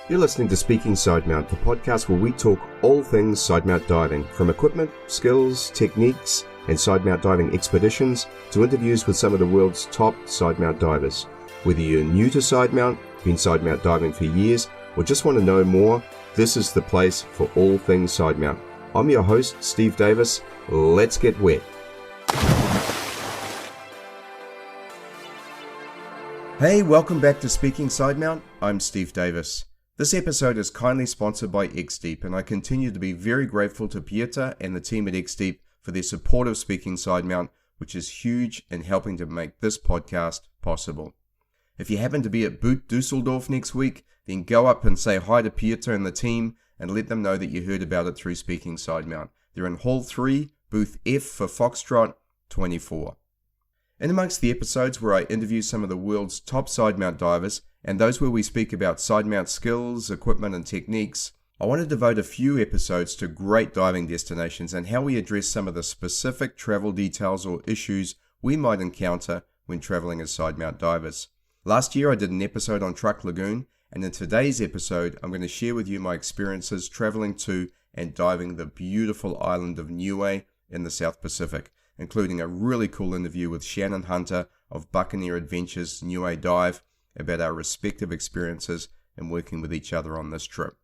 You're listening to Speaking Sidemount, the podcast where we talk all things sidemount diving, from equipment, skills, techniques, and sidemount diving expeditions to interviews with some of the world's top sidemount divers. Whether you're new to sidemount, been sidemount diving for years, or just want to know more, this is the place for all things sidemount. I'm your host, Steve Davis. Let's get wet. Hey, welcome back to Speaking Sidemount. I'm Steve Davis. This episode is kindly sponsored by X-Deep, and I continue to be very grateful to Pieter and the team at X-Deep for their support of Speaking Sidemount, which is huge in helping to make this podcast possible. If you happen to be at Boot Dusseldorf next week, then go up and say hi to Pieter and the team and let them know that you heard about it through Speaking Sidemount. They're in Hall 3, Booth F for Foxtrot 24. In amongst the episodes where I interview some of the world's top sidemount divers, and those where we speak about sidemount skills, equipment and techniques, I want to devote a few episodes to great diving destinations and how we address some of the specific travel details or issues we might encounter when traveling as sidemount divers. Last year I did an episode on Truck Lagoon, and in today's episode I'm going to share with you my experiences traveling to and diving the beautiful island of Niue in the South Pacific, including a really cool interview with Shannon Hunter of Buccaneer Adventures Niue Dive about our respective experiences in working with each other on this trip.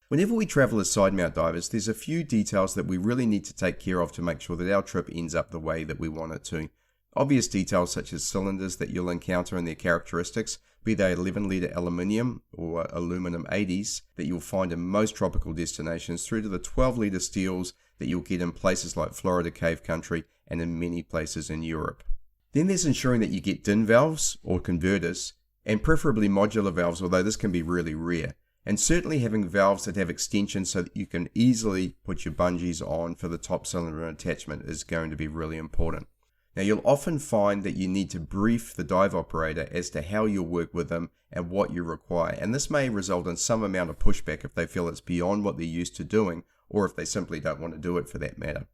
Whenever we travel as sidemount divers, there's a few details that we really need to take care of to make sure that our trip ends up the way that we want it to. Obvious details such as cylinders that you'll encounter and their characteristics, be they 11-litre aluminium or aluminum 80s that you'll find in most tropical destinations, through to the 12-litre steels that you'll get in places like Florida Cave Country and in many places in Europe. Then there's ensuring that you get DIN valves or converters, and preferably modular valves, although this can be really rare. And certainly having valves that have extensions so that you can easily put your bungees on for the top cylinder attachment is going to be really important. Now you'll often find that you need to brief the dive operator as to how you'll work with them and what you require, and this may result in some amount of pushback if they feel it's beyond what they're used to doing, or if they simply don't want to do it for that matter.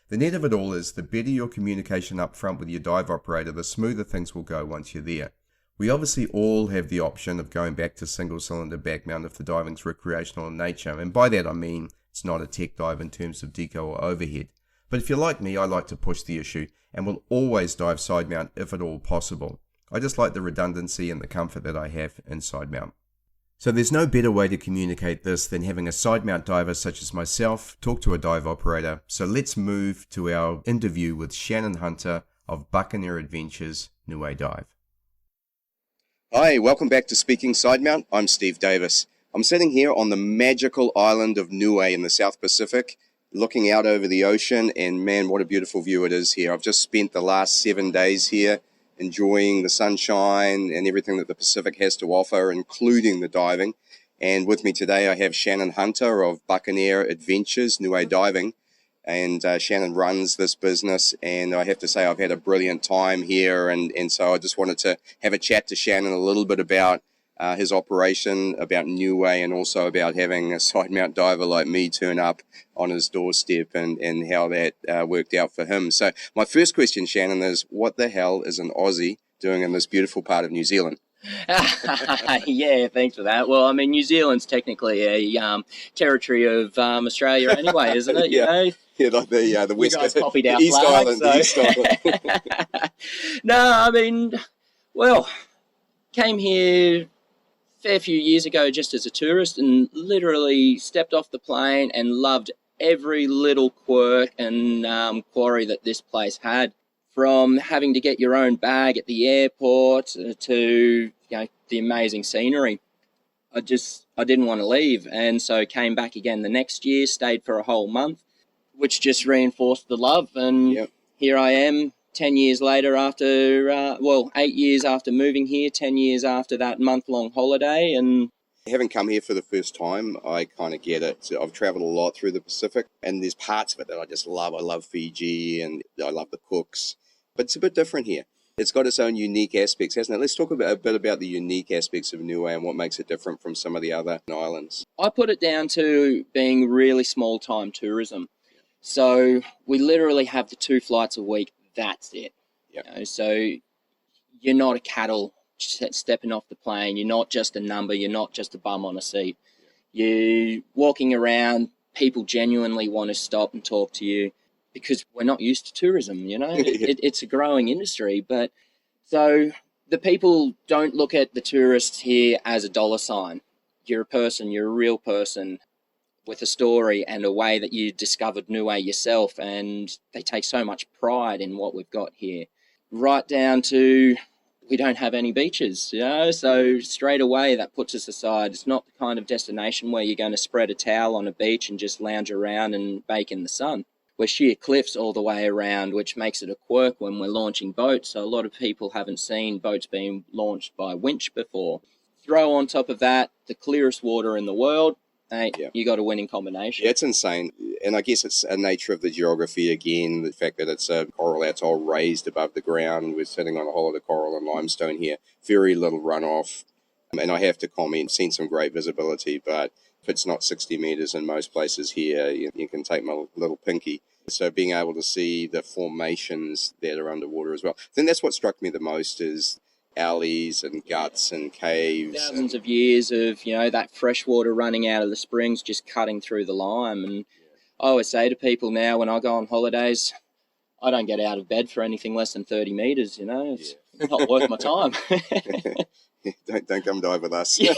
The net of it all is the better your communication up front with your dive operator, the smoother things will go once you're there. We obviously all have the option of going back to single cylinder back mount if the diving's recreational in nature, and by that I mean it's not a tech dive in terms of deco or overhead. But if you're like me, I like to push the issue and will always dive side mount if at all possible. I just like the redundancy and the comfort that I have in side mount. So there's no better way to communicate this than having a sidemount diver such as myself talk to a dive operator. So let's move to our interview with Shannon Hunter of Buccaneer Adventures Niue Dive. Hi, welcome back to Speaking Sidemount. I'm Steve Davis. I'm sitting here on the magical island of Niue in the South Pacific, looking out over the ocean, and man, what a beautiful view it is here. I've just spent the last 7 days here enjoying the sunshine and everything that the Pacific has to offer, including the diving. And with me today, I have Shannon Hunter of Buccaneer Adventures Niue Diving. And Shannon runs this business, and I have to say I've had a brilliant time here. And so I just wanted to have a chat to Shannon a little bit about his operation, about Niue, and also about having a sidemount diver like me turn up on his doorstep and how that worked out for him. So my first question, Shannon, is what the hell is an Aussie doing in this beautiful part of New Zealand? Yeah, thanks for that. Well, I mean, New Zealand's technically a territory of Australia anyway, isn't it? Yeah. You know? Yeah, like the West, you guys copied our East flag, Island, so. East Island. No, I mean, well, came here a fair few years ago just as a tourist and literally stepped off the plane and loved every little quirk and quarry that this place had. From having to get your own bag at the airport to the amazing scenery. I didn't want to leave, and so came back again the next year, stayed for a whole month, which just reinforced the love. And Here I am 10 years later after, 8 years after moving here, 10 years after that month-long holiday. And Having come here for the first time, I kind of get it. So I've traveled a lot through the Pacific, and there's parts of it that I just love. I love Fiji, and I love the cooks. But it's a bit different here. It's got its own unique aspects, hasn't it? Let's talk a bit about the unique aspects of Niue and what makes it different from some of the other islands. I put it down to being really small-time tourism. So we literally have the 2 flights a week. That's it. Yep. So you're not a cattle stepping off the plane. You're not just a number. You're not just a bum on a seat. You're walking around. People genuinely want to stop and talk to you because we're not used to tourism, It's a growing industry. But so the people don't look at the tourists here as a dollar sign. You're a person. You're a real person with a story and a way that you discovered Niue yourself, and they take so much pride in what we've got here. Right down to we don't have any beaches, so straight away that puts us aside. It's not the kind of destination where you're going to spread a towel on a beach and just lounge around and bake in the sun. We're sheer cliffs all the way around, which makes it a quirk when we're launching boats. So a lot of people haven't seen boats being launched by winch before. Throw on top of that the clearest water in the world. Hey, you got a winning combination. Yeah, it's insane. And I guess it's a nature of the geography again, the fact that it's a coral atoll raised above the ground. We're sitting on a whole lot of coral and limestone here. Very little runoff. And I have to comment, seen some great visibility, but if it's not 60 metres in most places here, you can take my little pinky. So being able to see the formations that are underwater as well. I think that's what struck me the most is alleys and guts and caves. Thousands of years of, that fresh water running out of the springs just cutting through the lime. And I always say to people now when I go on holidays, I don't get out of bed for anything less than 30 metres, It's not worth my time. Don't come dive with us. Yeah.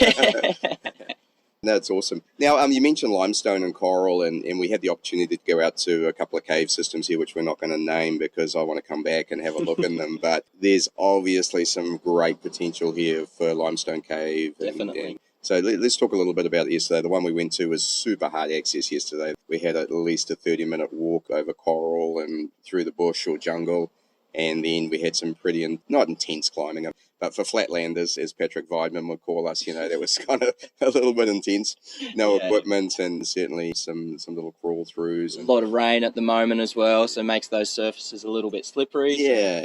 That's awesome. Now, you mentioned limestone and coral, and we had the opportunity to go out to a couple of cave systems here, which we're not going to name because I want to come back and have a look in them. But there's obviously some great potential here for limestone cave. Definitely. So let's talk a little bit about yesterday. The one we went to was super hard access yesterday. We had at least a 30-minute walk over coral and through the bush or jungle. And then we had some pretty, not intense climbing, but for flatlanders, as Patrick Weidman would call us, that was kind of a little bit intense. No equipment and certainly some little crawl throughs. A lot of rain at the moment as well, so it makes those surfaces a little bit slippery. Yeah.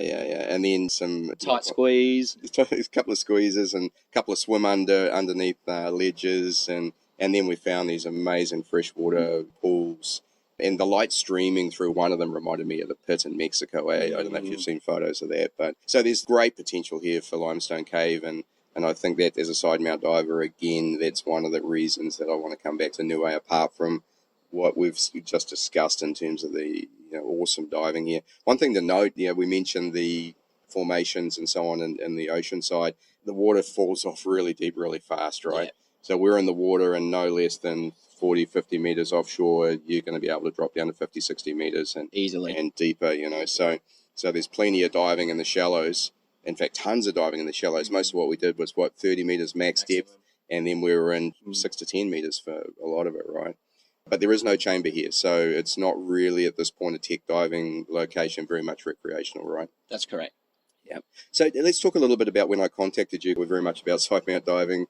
And then some tight squeeze. A couple of squeezes and a couple of swim underneath ledges. And then we found these amazing freshwater pools. And the light streaming through one of them reminded me of the pit in Mexico. I don't know if you've seen photos of that. But so there's great potential here for Limestone Cave. And I think that as a Sidemount diver, again, that's one of the reasons that I want to come back to Niue, apart from what we've just discussed in terms of the awesome diving here. One thing to note, we mentioned the formations and so on in the ocean side. The water falls off really deep, really fast, right? Yeah. So we're in the water and no less than 40, 50 meters offshore, you're going to be able to drop down to 50, 60 meters and easily and deeper, So there's plenty of diving in the shallows. In fact, tons of diving in the shallows. Most of what we did was 30 meters max depth, and then we were in 6 to 10 meters for a lot of it, right? But there is no chamber here, so it's not really at this point a tech diving location, very much recreational, right? That's correct. Yeah. So let's talk a little bit about when I contacted you. We're very much about Sidemount diving.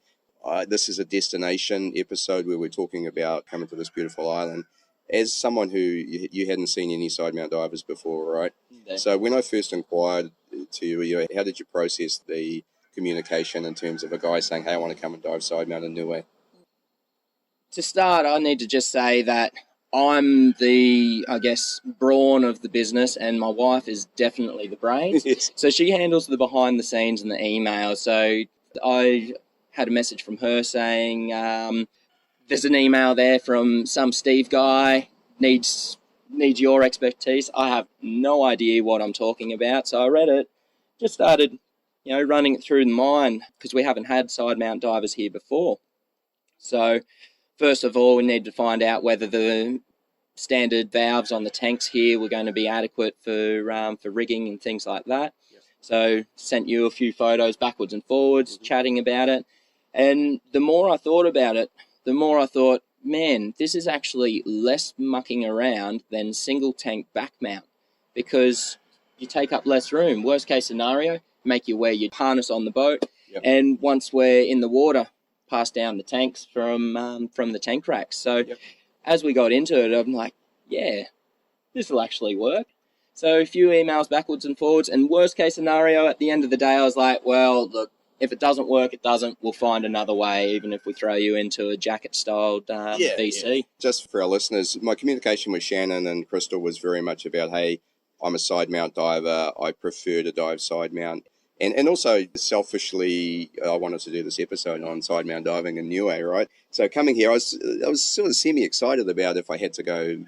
This is a destination episode where we're talking about coming to this beautiful island. As someone who you hadn't seen any Sidemount divers before, right? Yeah. So when I first inquired to you, how did you process the communication in terms of a guy saying, hey, I want to come and dive Sidemount in Niue? To start, I need to just say that I'm the, brawn of the business, and my wife is definitely the brains. Yes. So she handles the behind the scenes and the emails. So I had a message from her saying, there's an email there from some Steve guy, needs your expertise. I have no idea what I'm talking about. So I read it, just started, running it through the mind because we haven't had Sidemount divers here before. So first of all, we need to find out whether the standard valves on the tanks here were going to be adequate for rigging and things like that. Yep. So sent you a few photos backwards and forwards, chatting about it. And the more I thought about it, the more I thought, man, this is actually less mucking around than single tank back mount because you take up less room. Worst case scenario, make you wear your harness on the boat. Yep. And once we're in the water, pass down the tanks from the tank racks. So as we got into it, I'm like, yeah, this will actually work. So a few emails backwards and forwards. And worst case scenario, at the end of the day, I was like, well, look, if it doesn't work, it doesn't. We'll find another way, even if we throw you into a jacket-styled VC. Yeah. Just for our listeners, my communication with Shannon and Crystal was very much about, hey, I'm a Sidemount diver. I prefer to dive Sidemount. And also, selfishly, I wanted to do this episode on Sidemount diving in Niue, right? So coming here, I was sort of semi-excited about if I had to go,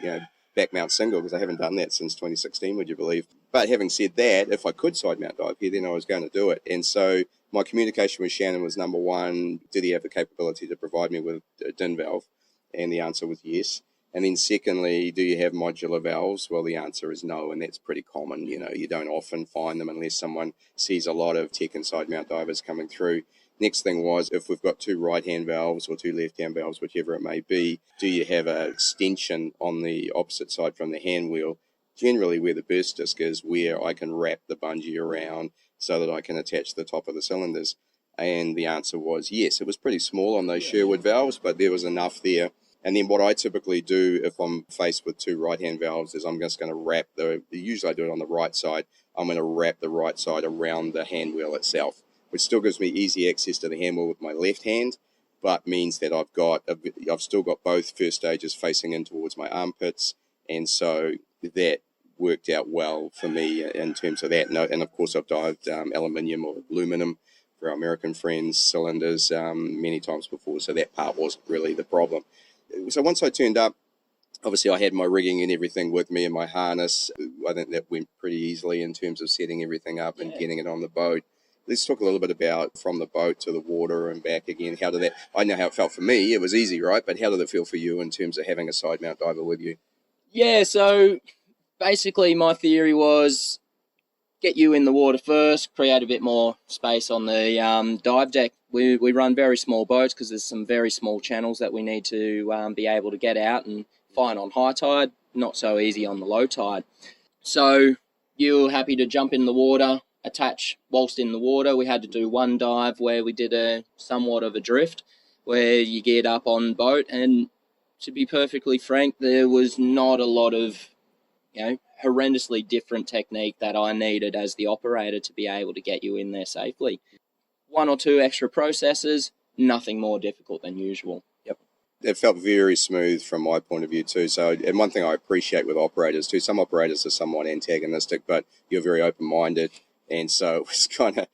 back Mount Single, because I haven't done that since 2016, would you believe? But having said that, if I could Sidemount dive here, then I was going to do it. And so my communication with Shannon was, number one, did he have the capability to provide me with a DIN valve? And the answer was yes. And then secondly, do you have modular valves? Well, the answer is no, and that's pretty common. You don't often find them unless someone sees a lot of tech and Sidemount divers coming through. Next thing was, if we've got two right-hand valves or two left-hand valves, whichever it may be, do you have an extension on the opposite side from the hand wheel? Generally where the burst disc is, where I can wrap the bungee around so that I can attach the top of the cylinders. And the answer was yes. It was pretty small on those Sherwood valves, but there was enough there. And then what I typically do if I'm faced with two right-hand valves is I'm just going to wrap usually I do it on the right side, I'm going to wrap the right side around the hand wheel itself, which still gives me easy access to the hand wheel with my left hand, but means that I've still got both first stages facing in towards my armpits, and so that worked out well for me in terms of that. And of course I've dived aluminium or aluminum for our American friends cylinders many times before, so that part wasn't really the problem. So once I turned up, obviously I had my rigging and everything with me and my harness. I think that went pretty easily in terms of setting everything up and getting it on the boat. Let's talk a little bit about from the boat to the water and back again. How did that, I know how it felt for me, it was easy, right? But how did it feel for you in terms of having a Sidemount diver with you? Yeah, so basically my theory was get you in the water first, create a bit more space on the dive deck. We run very small boats because there's some very small channels that we need to be able to get out and find on high tide, not so easy on the low tide. So you're happy to jump in the water, attach whilst in the water. We had to do one dive where we did a somewhat of a drift where you get up on boat, and to be perfectly frank, there was not a lot of horrendously different technique that I needed as the operator to be able to get you in there safely. One or two extra processes, nothing more difficult than usual. Yep. It felt very smooth from my point of view too. So, and one thing I appreciate with operators too, some operators are somewhat antagonistic, but you're very open-minded. And so it was kind of,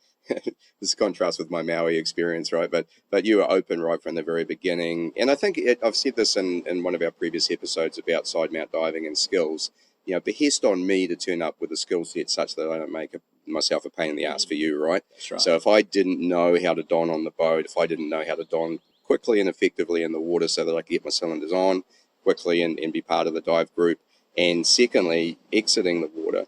this contrast with my Maui experience, right? But you were open right from the very beginning. And I think I've said this in one of our previous episodes about Sidemount diving and skills. Behest on me to turn up with a skill set such that I don't make myself a pain in the ass for you, right? That's right. So if I didn't know how to don on the boat, if I didn't know how to don quickly and effectively in the water so that I could get my cylinders on quickly and be part of the dive group, and secondly, exiting the water,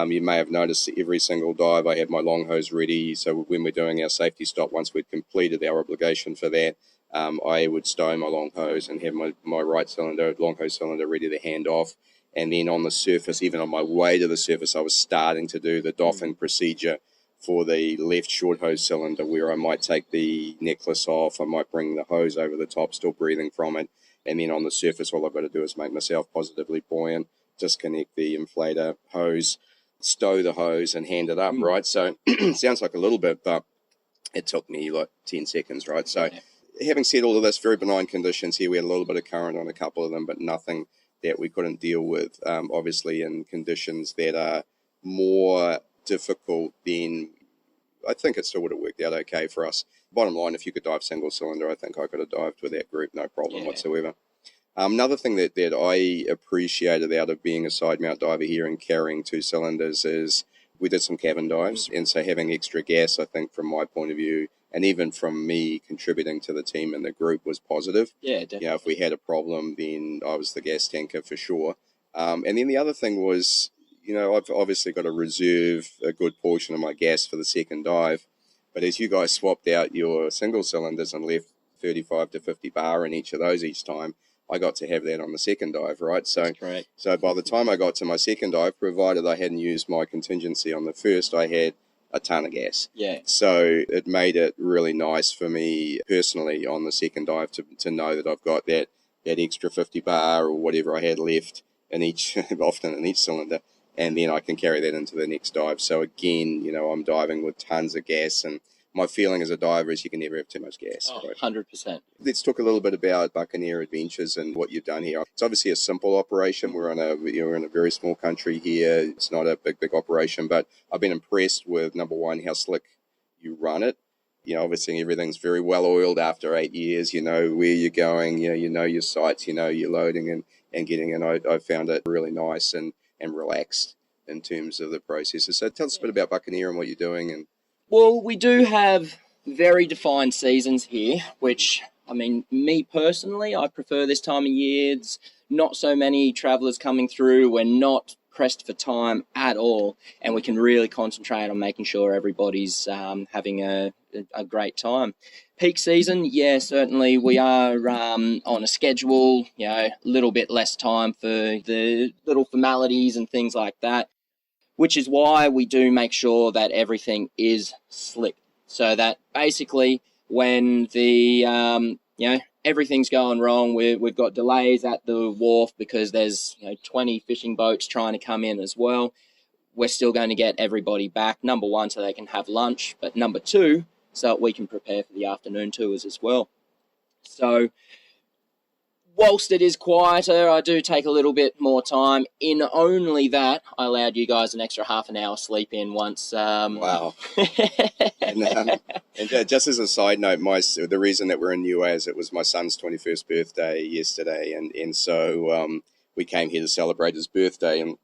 you may have noticed that every single dive I had my long hose ready. So when we're doing our safety stop, once we'd completed our obligation for that, I would stow my long hose and have my right cylinder, long hose cylinder ready to hand off. And then on the surface, even on my way to the surface, I was starting to do the doffing procedure for the left short hose cylinder, where I might take the necklace off, I might bring the hose over the top, still breathing from it. And then on the surface, all I've got to do is make myself positively buoyant, disconnect the inflator hose, stow the hose and hand it up, right? So sounds like a little bit, but it took me like 10 seconds, right? So having said all of this, very benign conditions here. We had a little bit of current on a couple of them, but nothing that we couldn't deal with, obviously in conditions that are more difficult. Then I think it still would have worked out okay for us. Bottom line, if you could dive single cylinder, I think I could have dived with that group, no problem whatsoever. Another thing that I appreciated out of being a Sidemount diver here and carrying two cylinders is we did some cabin dives, and so having extra gas, I think from my point of view, and even from me contributing to the team and the group, was positive. Yeah, definitely. If we had a problem, then I was the gas tanker for sure. And then the other thing was, I've obviously got to reserve a good portion of my gas for the second dive. But as you guys swapped out your single cylinders and left 35 to 50 bar in each of those each time, I got to have that on the second dive, right? So by the time I got to my second dive, provided I hadn't used my contingency on the first, I had a ton of gas. Yeah. So it made it really nice for me personally on the second dive to know that I've got that extra 50 bar or whatever I had left in each, often in each cylinder, and then I can carry that into the next dive. So again, I'm diving with tons of gas, and my feeling as a diver is you can never have too much gas. Oh, Right? 100%. Let's talk a little bit about Buccaneer Adventures and what you've done here. It's obviously a simple operation. We're in a very small country here. It's not a big operation, but I've been impressed with, number one, how slick you run it. Obviously everything's very well oiled after 8 years. You know where you're going. You know your sights. You know your loading and getting in. I found it really nice and relaxed in terms of the processes. So tell us a bit about Buccaneer and what you're doing. And Well, we do have very defined seasons here, which, I mean, me personally, I prefer this time of year. It's not so many travellers coming through. We're not pressed for time at all, and we can really concentrate on making sure everybody's having a great time. Peak season, yeah, certainly we are on a schedule, a little bit less time for the little formalities and things like that, which is why we do make sure that everything is slick, so that basically when the everything's going wrong, we've got delays at the wharf because there's 20 fishing boats trying to come in as well. We're still going to get everybody back, number one, so they can have lunch, but number two, so that we can prepare for the afternoon tours as well. So whilst it is quieter, I do take a little bit more time. In only that, I allowed you guys an extra half an hour sleep in once. Wow. and just as a side note, the reason that we're in Niue is it was my son's 21st birthday yesterday, and so we came here to celebrate his birthday, and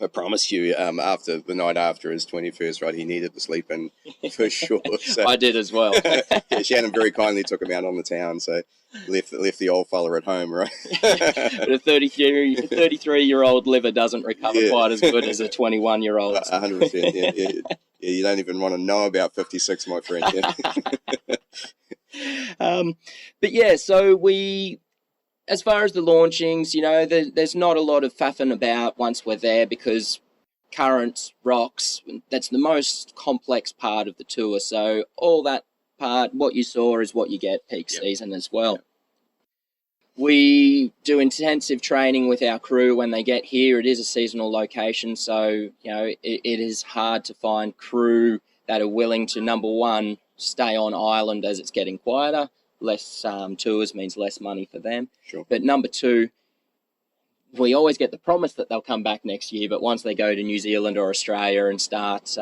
I promise you, after the night after his 21st, right, he needed to sleep in for sure. So, I did as well. Shannon very kindly took him out on the town, so left the old fella at home, right? But a 33-year-old liver doesn't recover quite as good as a 21-year-old. 100%. Yeah, you don't even want to know about 56, my friend. Yeah. But yeah, so as far as the launchings, there's not a lot of faffing about once we're there because currents, rocks, that's the most complex part of the tour. So all that part, what you saw is what you get peak season as well. Yep. We do intensive training with our crew when they get here. It is a seasonal location, so it is hard to find crew that are willing to, number one, stay on island as it's getting quieter. Less tours means less money for them. Sure. But number two, we always get the promise that they'll come back next year, but once they go to New Zealand or Australia and start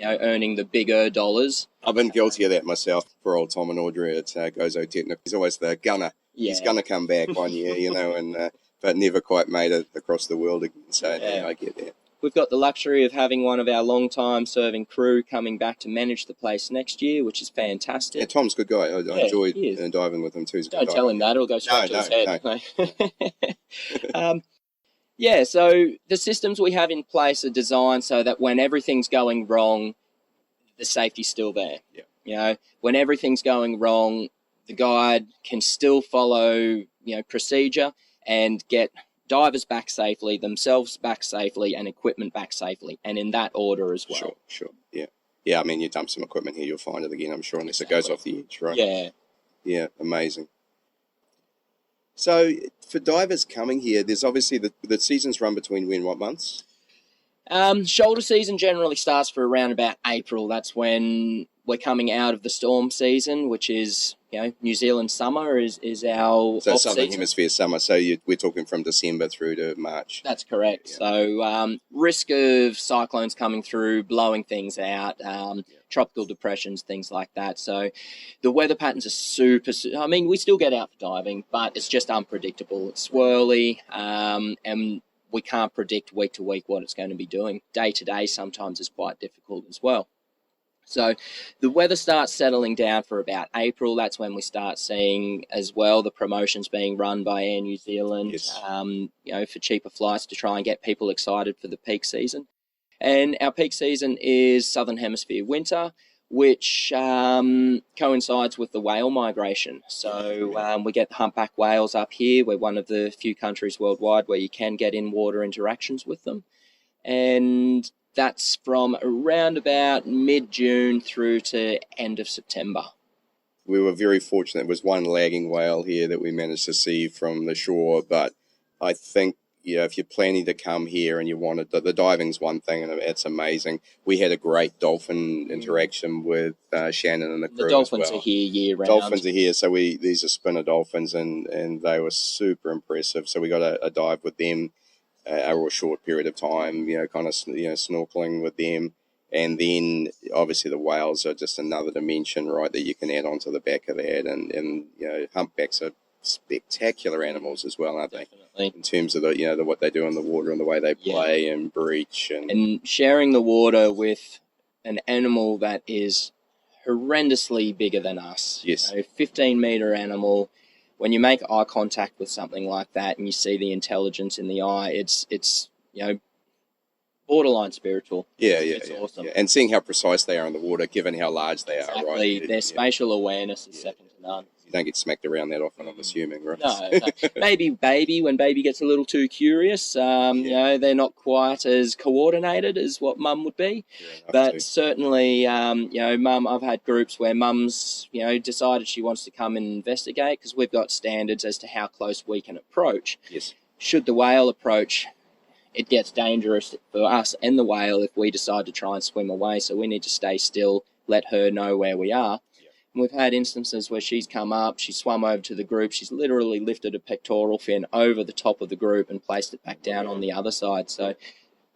earning the bigger dollars. I've been guilty of that myself. For old Tom and Audrey at Gozo Technical. He's always the gunner. Yeah. He's going to come back one year, but never quite made it across the world again. So I get that. We've got the luxury of having one of our long-time serving crew coming back to manage the place next year, which is fantastic. Yeah, Tom's a good guy. I enjoyed diving with him too. Don't tell him that; it'll go straight to his head. No. So the systems we have in place are designed so that when everything's going wrong, the safety's still there. Yeah. When everything's going wrong, the guide can still follow, procedure and get divers back safely, themselves back safely, and equipment back safely, and in that order as well. Sure. Yeah, I mean, you dump some equipment here, you'll find it again, I'm sure, unless it goes off the edge, right? Yeah, amazing. So for divers coming here, there's obviously the seasons run between what months? Shoulder season generally starts for around about April. That's when we're coming out of the storm season, which is, New Zealand summer is our so Southern Hemisphere summer. So we're talking from December through to March. That's correct. Yeah. So risk of cyclones coming through, blowing things out, tropical depressions, things like that. So the weather patterns are I mean, we still get out for diving, but it's just unpredictable. It's swirly, and we can't predict week to week what it's going to be doing. Day to day sometimes is quite difficult as well. So the weather starts settling down for about April. That's when we start seeing as well the promotions being run by Air New Zealand, for cheaper flights to try and get people excited for the peak season. And our peak season is Southern Hemisphere winter, which coincides with the whale migration. So we get the humpback whales up here. We're one of the few countries worldwide where you can get in-water interactions with them. And that's from around about mid-June through to end of September. We were very fortunate. There was one lagging whale here that we managed to see from the shore, but I think if you're planning to come here and you wanted the diving's one thing, and it's amazing. We had a great dolphin interaction with Shannon and the crew. The dolphins as well. are here year round. Dolphins are here, so these are spinner dolphins, and they were super impressive. So we got a dive with them over a short period of time, kind of snorkeling with them. And then obviously the whales are just another dimension, right, that you can add onto the back of that. And humpbacks are spectacular animals as well, aren't Definitely. they? In terms of the what they do in the water and the way they play and breach and sharing the water with an animal that is horrendously bigger than us. Yes. 15-meter animal. When you make eye contact with something like that and you see the intelligence in the eye, it's borderline spiritual. It's awesome. Yeah. And seeing how precise they are in the water, given how large they are, right? Their spatial awareness is second to none. You don't get smacked around that often, I'm assuming, right? No. Maybe when baby gets a little too curious, they're not quite as coordinated as what mum would be. But certainly, mum, I've had groups where mum's, decided she wants to come and investigate because we've got standards as to how close we can approach. Yes. Should the whale approach, it gets dangerous for us and the whale if we decide to try and swim away. So we need to stay still, let her know where we are. Yep. And we've had instances where she's come up, she's swum over to the group, she's literally lifted a pectoral fin over the top of the group and placed it back down on the other side. So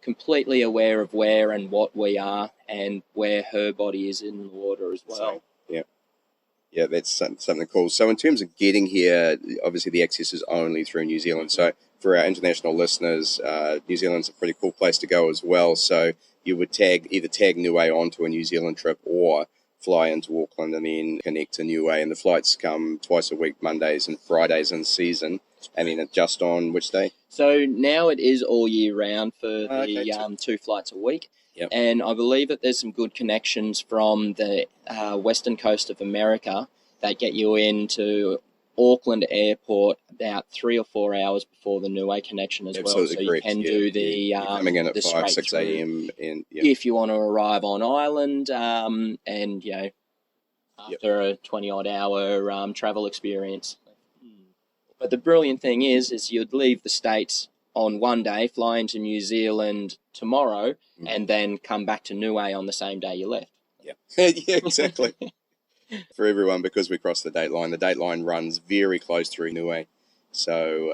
completely aware of where and what we are and where her body is in the water as well. So, yeah, that's something cool. So in terms of getting here, obviously the access is only through New Zealand. So for our international listeners, New Zealand's a pretty cool place to go as well. So you would either tag Niue onto a New Zealand trip or fly into Auckland and then connect to Niue. And the flights come twice a week, Mondays and Fridays in season. And then just on which day? So now it is all year round for the 2 flights a week. Yep. And I believe that there's some good connections from the western coast of America that get you into Auckland Airport about 3 or 4 hours before the Niue connection as well. So correct. You can do the You're coming in at 5, 6 a.m. and if you want to arrive on island and after a 20-odd hour travel experience. But the brilliant thing is you'd leave the States on one day, fly into New Zealand tomorrow, and then come back to Niue on the same day you left. Yeah, yeah, exactly. For everyone, because we crossed the date line runs very close through Niue. So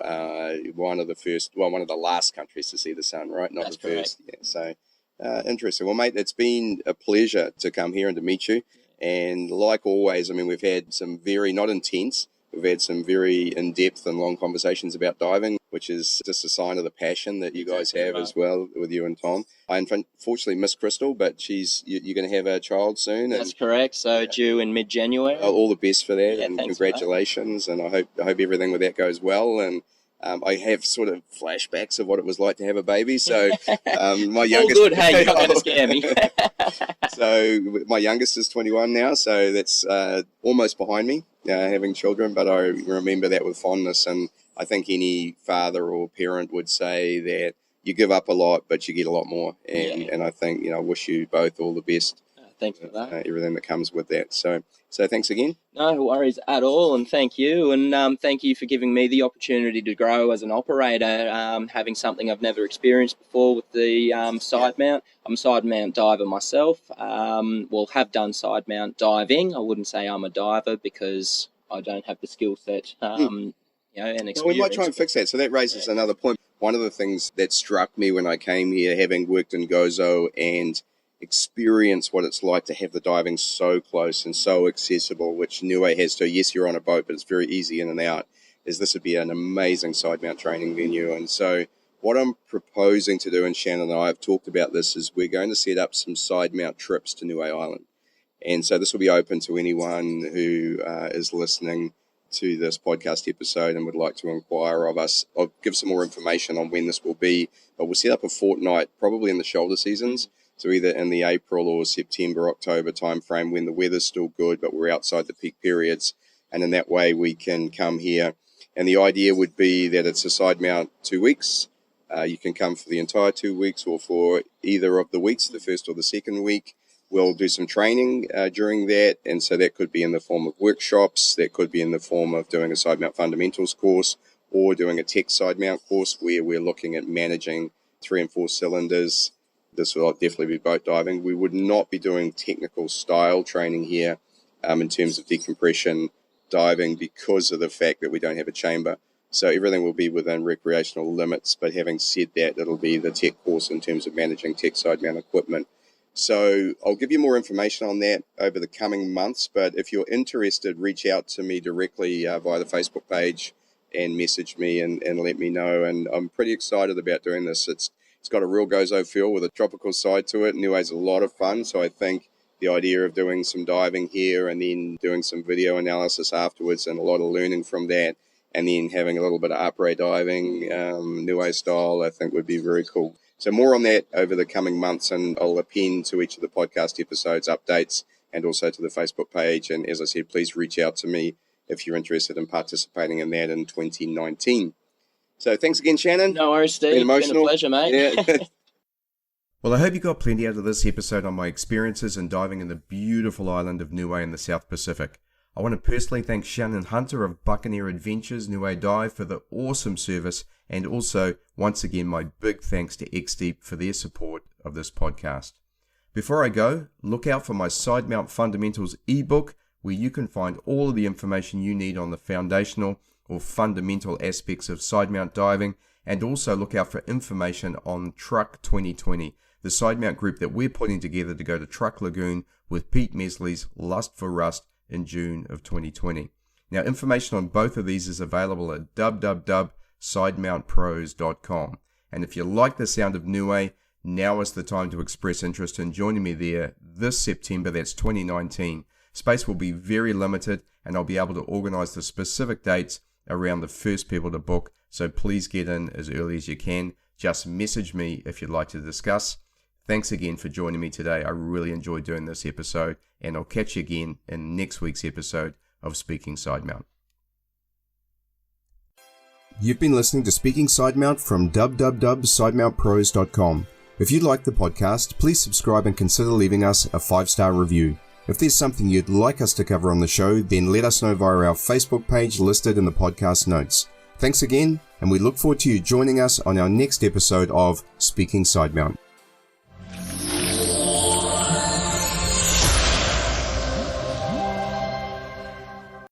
one of the last countries to see the sun, right? Not That's the first. correct. Yeah, so interesting. Well, mate, it's been a pleasure to come here and to meet you. And like always, I mean, we've had some very, not intense, we've had some very in-depth and long conversations about diving, which is just a sign of the passion that you guys have as well with you and Tom. I unfortunately miss Crystal, but you're going to have a child soon. That's correct. So due in mid-January. All the best for that, Yeah, and thanks, congratulations. And I hope everything with that goes well. And I have sort of flashbacks of what it was like to have a baby. So my youngest. All good. Hey, you're not going to scare me. So my youngest is 21 now, so that's almost behind me, having children. But I remember that with fondness, and I think any father or parent would say that you give up a lot, but you get a lot more. And I think, I wish you both all the best. Thanks for that. Everything that comes with that. So thanks again. No worries at all, and thank you. And thank you for giving me the opportunity to grow as an operator, having something I've never experienced before with the side mount. I'm a side mount diver myself. Have done side mount diving. I wouldn't say I'm a diver because I don't have the skill set and experience. Well, we might try and fix that. So that raises another point. One of the things that struck me when I came here, having worked in Gozo and experience what it's like to have the diving so close and so accessible, which Niue has too. Yes, you're on a boat, but it's very easy in and out, is this would be an amazing side mount training venue. And so what I'm proposing to do, and Shannon and I have talked about this, is we're going to set up some side mount trips to Niue Island. And so this will be open to anyone who is listening to this podcast episode and would like to inquire of us. I'll give some more information on when this will be, but we'll set up a fortnight, probably in the shoulder seasons. So either in the April or September, October timeframe when the weather's still good, but we're outside the peak periods. And in that way, we can come here. And the idea would be that it's a side mount 2 weeks. You can come for the entire 2 weeks or for either of the weeks, the first or the second week. We'll do some training during that. And so that could be in the form of workshops. That could be in the form of doing a side mount fundamentals course, or doing a tech side mount course where we're looking at managing 3 and 4 cylinders. This will definitely be boat diving. We would not be doing technical style training here in terms of decompression diving because of the fact that we don't have a chamber. So everything will be within recreational limits, but having said that, it'll be the tech course in terms of managing tech side mount equipment. So I'll give you more information on that over the coming months, but if you're interested, reach out to me directly via the Facebook page and message me and let me know. And I'm pretty excited about doing this. It's got a real gozo feel with a tropical side to it. Niue's a lot of fun, so I think the idea of doing some diving here and then doing some video analysis afterwards and a lot of learning from that, and then having a little bit of après diving, Niue style, I think would be very cool. So more on that over the coming months, and I'll append to each of the podcast episodes updates and also to the Facebook page. And as I said, please reach out to me if you're interested in participating in that in 2019. So thanks again, Shannon. No worries, Steve. It's been a pleasure, mate. Yeah. Well, I hope you got plenty out of this episode on my experiences in diving in the beautiful island of Niue in the South Pacific. I want to personally thank Shannon Hunter of Buccaneer Adventures Niue Dive for the awesome service, and also, once again, my big thanks to X-Deep for their support of this podcast. Before I go, look out for my Side Mount Fundamentals ebook, where you can find all of the information you need on the foundational or fundamental aspects of side mount diving, and also look out for information on Truck 2020, the side mount group that we're putting together to go to Truck Lagoon with Pete Mesley's Lust for Rust in June of 2020. Now, information on both of these is available at www.sidemountpros.com. And if you like the sound of Niue, now is the time to express interest in joining me there this September, that's 2019. Space will be very limited, and I'll be able to organize the specific dates around the first people to book, so please get in as early as you can. Just message me if you'd like to discuss. Thanks again for joining me today. I really enjoyed doing this episode, and I'll catch you again in next week's episode of Speaking Side Mount. You've been listening to Speaking Side Mount from www.sidemountpros.com. If you like the podcast, please subscribe and consider leaving us a 5-star review. If there's something you'd like us to cover on the show, then let us know via our Facebook page listed in the podcast notes. Thanks again, and we look forward to you joining us on our next episode of Speaking Side Mount.